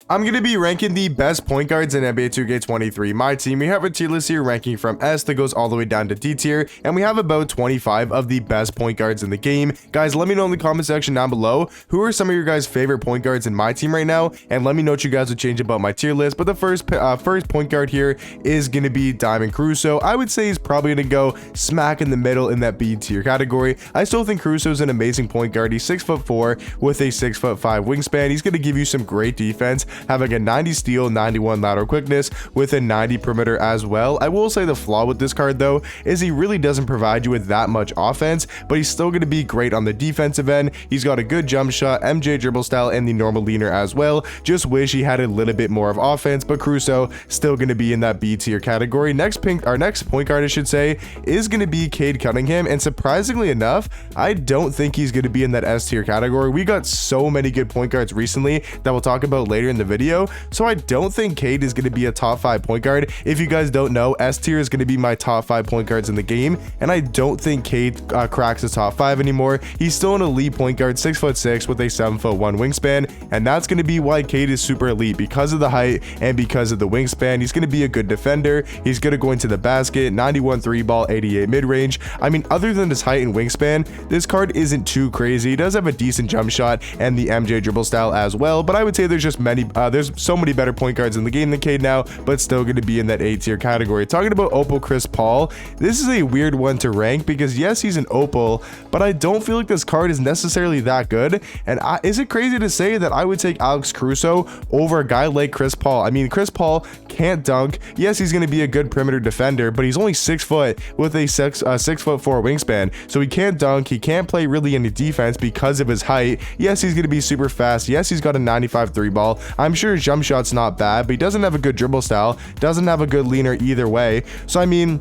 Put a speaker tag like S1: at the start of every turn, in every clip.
S1: I'm going to be ranking the best point guards in NBA 2K23. My team, we have a tier list here ranking from S that goes all the way down to D tier, and we have about 25 of the best point guards in the game. Guys, let me know in the comment section down below, who are some of your guys' favorite point guards in my team right now, and let me know what you guys would change about my tier list. But the first point guard here is going to be Diamond Caruso. I would say he's probably going to go smack in the middle in that B tier category. I still think Caruso is an amazing point guard. He's 6'4" with a 6'5" wingspan. He's going to give you some great defense, having a 90 steal, 91 lateral quickness with a 90 perimeter as well. I will say the flaw with this card though is he really doesn't provide you with that much offense, but he's still going to be great on the defensive end. He's got a good jump shot, MJ dribble style, and the normal leaner as well. Just wish he had a little bit more of offense, but Caruso still going to be in that B tier category. Our next point guard, I should say, is going to be Cade Cunningham, and surprisingly enough, I don't think he's going to be in that S tier category. We got so many good point guards recently that we'll talk about later in the video, so I don't think Cade is going to be a top 5 point guard. If you guys don't know, S tier is going to be my top 5 point guards in the game, and I don't think Cade cracks the top 5 anymore. He's still an elite point guard, 6'6" with a 7'1" wingspan, and that's going to be why Cade is super elite, because of the height and because of the wingspan. He's going to be a good defender. He's going to go into the basket, 91 3 ball, 88 mid-range. I mean, other than his height and wingspan, this card isn't too crazy. He does have a decent jump shot and the MJ dribble style as well, but I would say there's just there's so many better point guards in the game than Cade now, but still going to be in that A tier category. Talking about Opal Chris Paul, this is a weird one to rank because yes, he's an Opal, but I don't feel like this card is necessarily that good. And is it crazy to say that I would take Alex Caruso over a guy like Chris Paul? I mean, Chris Paul can't dunk. Yes, he's going to be a good perimeter defender, but he's only 6 foot with a 6'4" wingspan, so he can't dunk. He can't play really any defense because of his height. Yes, he's going to be super fast. Yes, he's got a 95 3 ball. I'm sure his jump shot's not bad, but he doesn't have a good dribble style, doesn't have a good leaner either way. So I mean,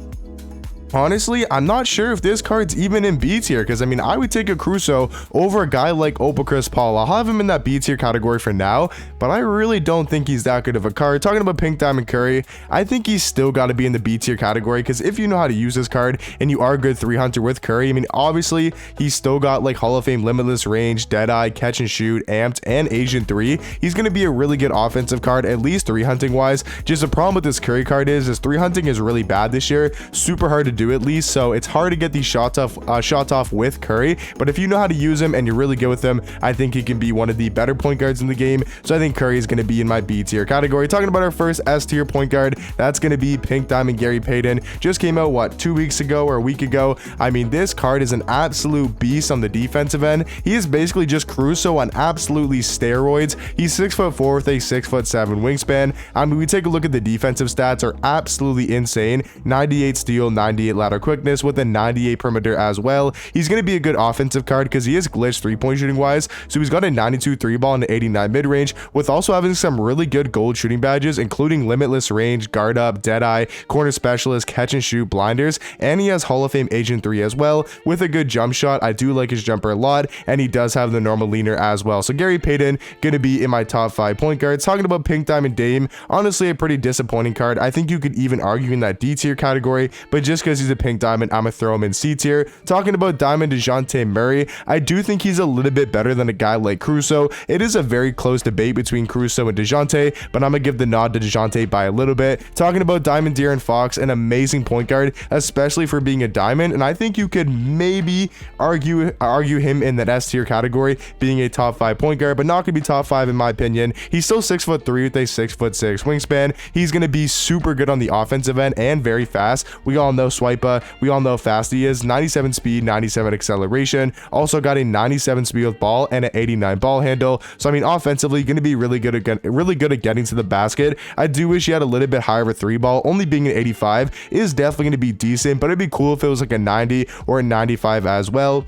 S1: honestly, I'm not sure if this card's even in B tier, because I mean, I would take a Caruso over a guy like Opal Chris Paul. I'll have him in that B tier category for now, but I really don't think he's that good of a card. Talking about Pink Diamond Curry, I think he's still got to be in the B tier category, because if you know how to use this card and you are a good 3-hunter with Curry, I mean, obviously he's still got like Hall of Fame limitless range, deadeye, catch and shoot, amped, and Asian 3. He's going to be a really good offensive card, at least 3-hunting wise. Just the problem with this Curry card is his 3-hunting is really bad this year, super hard to do at least, so it's hard to get these shots off with Curry. But if you know how to use him and you're really good with him, I think he can be one of the better point guards in the game. So I think Curry is going to be in my B tier category. Talking about our first S tier point guard, that's going to be Pink Diamond Gary Payton. Just came out, what, 2 weeks ago or a week ago? I mean, this card is an absolute beast on the defensive end. He is basically just Caruso on absolutely steroids. He's 6'4" with a 6'7" wingspan. I mean, we take a look at the defensive stats, are absolutely insane. 98 steal, 98 lateral quickness with a 98 perimeter as well. He's going to be a good offensive card because he is glitched 3-point shooting wise. So he's got a 92 3 ball and an 89 mid range, with also having some really good gold shooting badges, including limitless range, guard up, deadeye, corner specialist, catch and shoot, blinders, and he has Hall of Fame Agent 3 as well, with a good jump shot. I do like his jumper a lot, and he does have the normal leaner as well. So Gary Payton going to be in my top 5 point guards. Talking about Pink Diamond Dame, honestly a pretty disappointing card. I think you could even argue in that D tier category, but just because he's a Pink Diamond, I'm gonna throw him in C tier. Talking about Diamond DeJounte Murray, I do think he's a little bit better than a guy like Caruso. It is a very close debate between Caruso and DeJounte, but I'm gonna give the nod to DeJounte by a little bit. Talking about Diamond De'Aaron Fox, an amazing point guard, especially for being a diamond, and I think you could maybe argue him in that S tier category, being a top 5 point guard, but not gonna be top 5 in my opinion. He's still 6'3" with a 6'6" wingspan. He's gonna be super good on the offensive end and very fast. We all know Swipa. We all know how fast he is. 97 speed, 97 acceleration. Also got a 97 speed with ball and an 89 ball handle. So I mean, offensively, going to be really good at getting to the basket. I do wish he had a little bit higher of a 3 ball. Only being an 85 is definitely going to be decent, but it'd be cool if it was like a 90 or a 95 as well.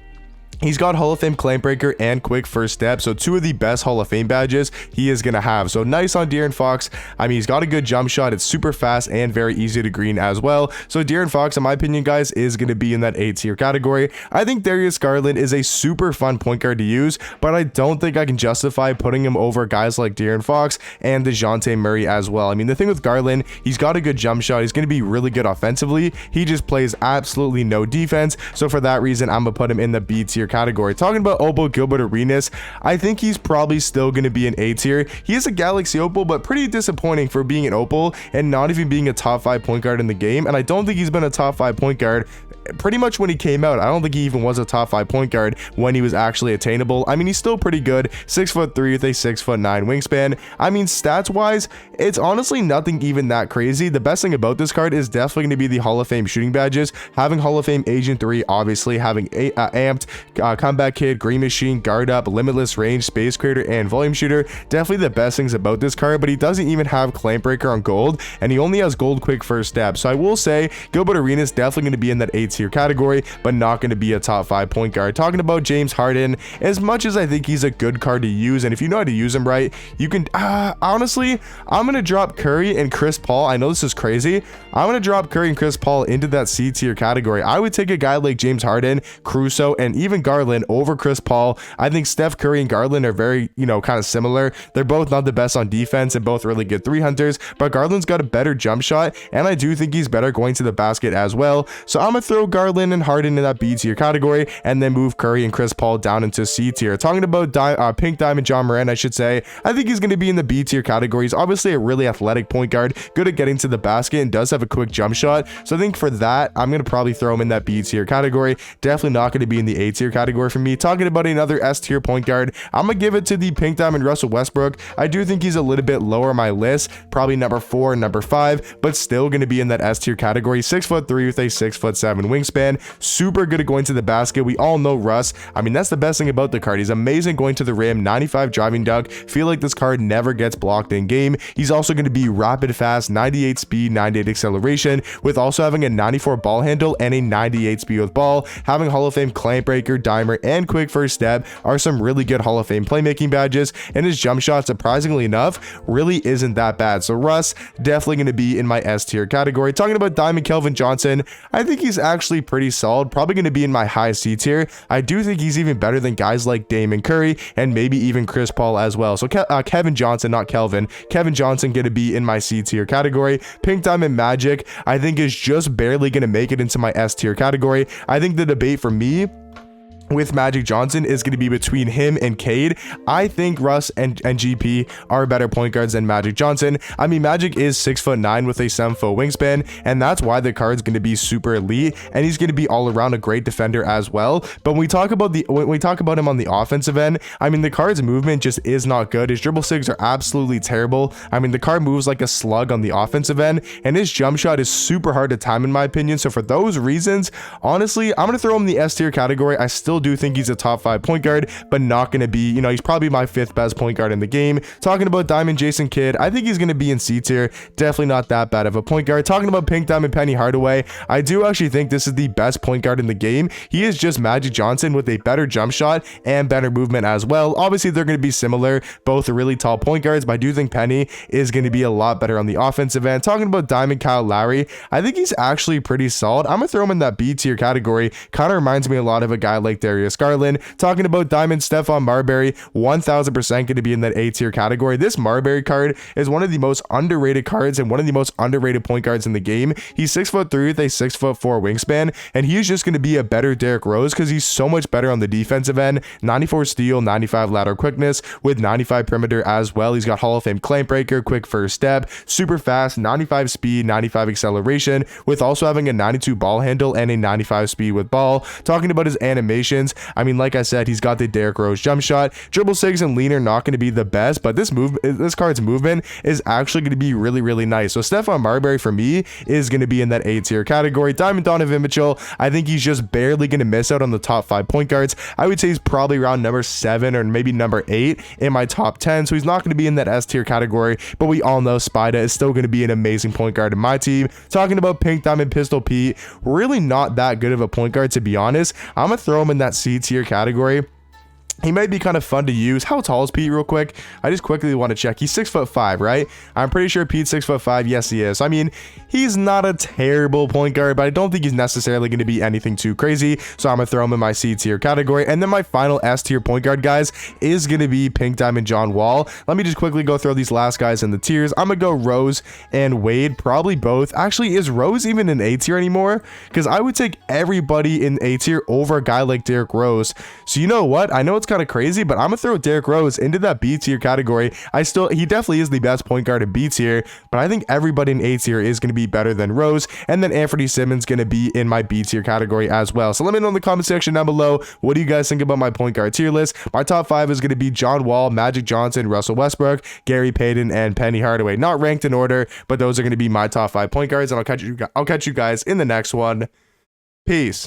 S1: He's got Hall of Fame Claim Breaker and Quick First Step, so 2 of the best Hall of Fame badges he is going to have. So nice on De'Aaron Fox. I mean, he's got a good jump shot. It's super fast and very easy to green as well. So De'Aaron Fox, in my opinion, guys, is going to be in that A tier category. I think Darius Garland is a super fun point guard to use, but I don't think I can justify putting him over guys like De'Aaron Fox and DeJounte Murray as well. I mean, the thing with Garland, he's got a good jump shot. He's going to be really good offensively. He just plays absolutely no defense. So for that reason, I'm going to put him in the B tier category. Talking about Opal Gilbert Arenas, I think he's probably still going to be an A tier. He is a Galaxy Opal, but pretty disappointing for being an Opal and not even being a top 5 point guard in the game. And I don't think he's been a top 5 point guard pretty much when he came out. I don't think he even was a top 5 point guard when he was actually attainable. I mean, he's still pretty good, 6'3" with a 6'9" wingspan. I mean, stats wise, it's honestly nothing even that crazy. The best thing about this card is definitely going to be the Hall of Fame shooting badges. Having Hall of Fame Agent 3, obviously having Amped, Comeback Kid, Green Machine, Guard Up, Limitless Range, Space Creator, and Volume Shooter. Definitely the best things about this card, but he doesn't even have Clamp Breaker on gold, and he only has gold quick first step. So I will say Gilbert Arenas definitely going to be in that A tier category, but not going to be a top 5 point guard. Talking about James Harden, as much as I think he's a good card to use, and if you know how to use him right, you can honestly, I'm going to drop Curry and Chris Paul. I know this is crazy. I'm going to drop Curry and Chris Paul into that C tier category. I would take a guy like James Harden, Caruso, and even Garland over Chris Paul. I think Steph Curry and Garland are very, kind of similar. They're both not the best on defense and both really good 3 hunters, but Garland's got a better jump shot, and I do think he's better going to the basket as well. So I'm going to throw Garland and Harden in that B tier category and then move Curry and Chris Paul down into C tier. Talking about Pink Diamond John Moran, I should say, I think he's going to be in the B tier category. He's obviously a really athletic point guard, good at getting to the basket, and does have a quick jump shot. So I think for that, I'm going to probably throw him in that B tier category. Definitely not going to be in the A tier category for me. Talking about another S tier point guard, I'm going to give it to the Pink Diamond Russell Westbrook. I do think he's a little bit lower on my list, probably number 4, number 5, but still going to be in that S tier category. 6'3" with a 6'7" wingspan. Super good at going to the basket. We all know Russ. I mean, that's the best thing about the card. He's amazing going to the rim, 95 driving dunk. Feel like this card never gets blocked in game. He's also going to be rapid fast, 98 speed, 98 acceleration, with also having a 94 ball handle and a 98 speed with ball. Having Hall of Fame Clamp Breaker, Dimer, and quick first step are some really good Hall of Fame playmaking badges, and his jump shot, surprisingly enough, really isn't that bad. So Russ, definitely going to be in my S tier category. Talking about Diamond Kelvin Johnson, I think he's actually pretty solid, probably going to be in my high C tier. I do think he's even better than guys like Dame and Curry, and maybe even Chris Paul as well. So Kevin Johnson, not Kelvin. Kevin Johnson going to be in my C tier category. Pink Diamond Magic, I think is just barely going to make it into my S tier category. I think the debate for me with Magic Johnson is going to be between him and Cade. I think Russ and GP are better point guards than Magic Johnson. I mean, Magic is 6'9" with a 7-foot wingspan, and that's why the card's going to be super elite, and he's going to be all around a great defender as well. But when we talk about him on the offensive end, I mean, the card's movement just is not good. His dribble sigs are absolutely terrible. I mean, the card moves like a slug on the offensive end, and his jump shot is super hard to time in my opinion. So for those reasons, honestly, I'm going to throw him in the S tier category. I still do think he's a top 5 point guard, but not going to be, he's probably my 5th best point guard in the game. Talking about Diamond Jason Kidd, I think he's going to be in C tier. Definitely not that bad of a point guard. Talking about Pink Diamond Penny Hardaway, I do actually think this is the best point guard in the game. He is just Magic Johnson with a better jump shot and better movement as well. Obviously, they're going to be similar. Both are really tall point guards, but I do think Penny is going to be a lot better on the offensive end. Talking about Diamond Kyle Lowry, I think he's actually pretty solid. I'm going to throw him in that B tier category. Kind of reminds me a lot of a guy like Darius Garland. Talking about Diamond Stephon Marbury, 1000% going to be in that A tier category. This Marbury card is one of the most underrated cards and one of the most underrated point guards in the game. He's 6'3" with a 6'4" wingspan, and he's just going to be a better Derrick Rose because he's so much better on the defensive end. 94 steal, 95 lateral quickness with 95 perimeter as well. He's got Hall of Fame Clamp Breaker, quick first step, super fast, 95 speed, 95 acceleration, with also having a 92 ball handle and a 95 speed with ball. Talking about his animations, I mean, like I said, he's got the Derrick Rose jump shot. Dribble sigs and lean are not going to be the best, but this card's movement is actually going to be really, really nice. So Stephon Marbury for me is going to be in that A tier category. Diamond Donovan Mitchell, I think he's just barely going to miss out on the top 5 point guards. I would say he's probably around number 7 or maybe number 8 in my top 10. So he's not going to be in that S tier category, but we all know Spida is still going to be an amazing point guard in my team. Talking about Pink Diamond Pistol Pete, really not that good of a point guard, to be honest. I'm going to throw him in that C tier category. He might be kind of fun to use. How tall is Pete real quick? I just quickly want to check. He's 6'5", right? I'm pretty sure Pete's 6'5". Yes, he is. I mean, he's not a terrible point guard, but I don't think he's necessarily going to be anything too crazy. So I'm going to throw him in my C tier category. And then my final S tier point guard, guys, is going to be Pink Diamond John Wall. Let me just quickly go through these last guys in the tiers. I'm going to go Rose and Wade, probably both. Actually, is Rose even in A tier anymore? Because I would take everybody in A tier over a guy like Derrick Rose. So you know what? I know it's kind of crazy, but I'm gonna throw Derrick Rose into that B tier category. He definitely is the best point guard in B tier, but I think everybody in A tier is gonna be better than Rose, and then Anthony Simmons gonna be in my B tier category as well. So let me know in the comment section down below, what do you guys think about my point guard tier list? My top 5 is gonna be John Wall, Magic Johnson, Russell Westbrook, Gary Payton, and Penny Hardaway. Not ranked in order, but those are gonna be my top 5 point guards, and I'll catch you guys in the next one. Peace.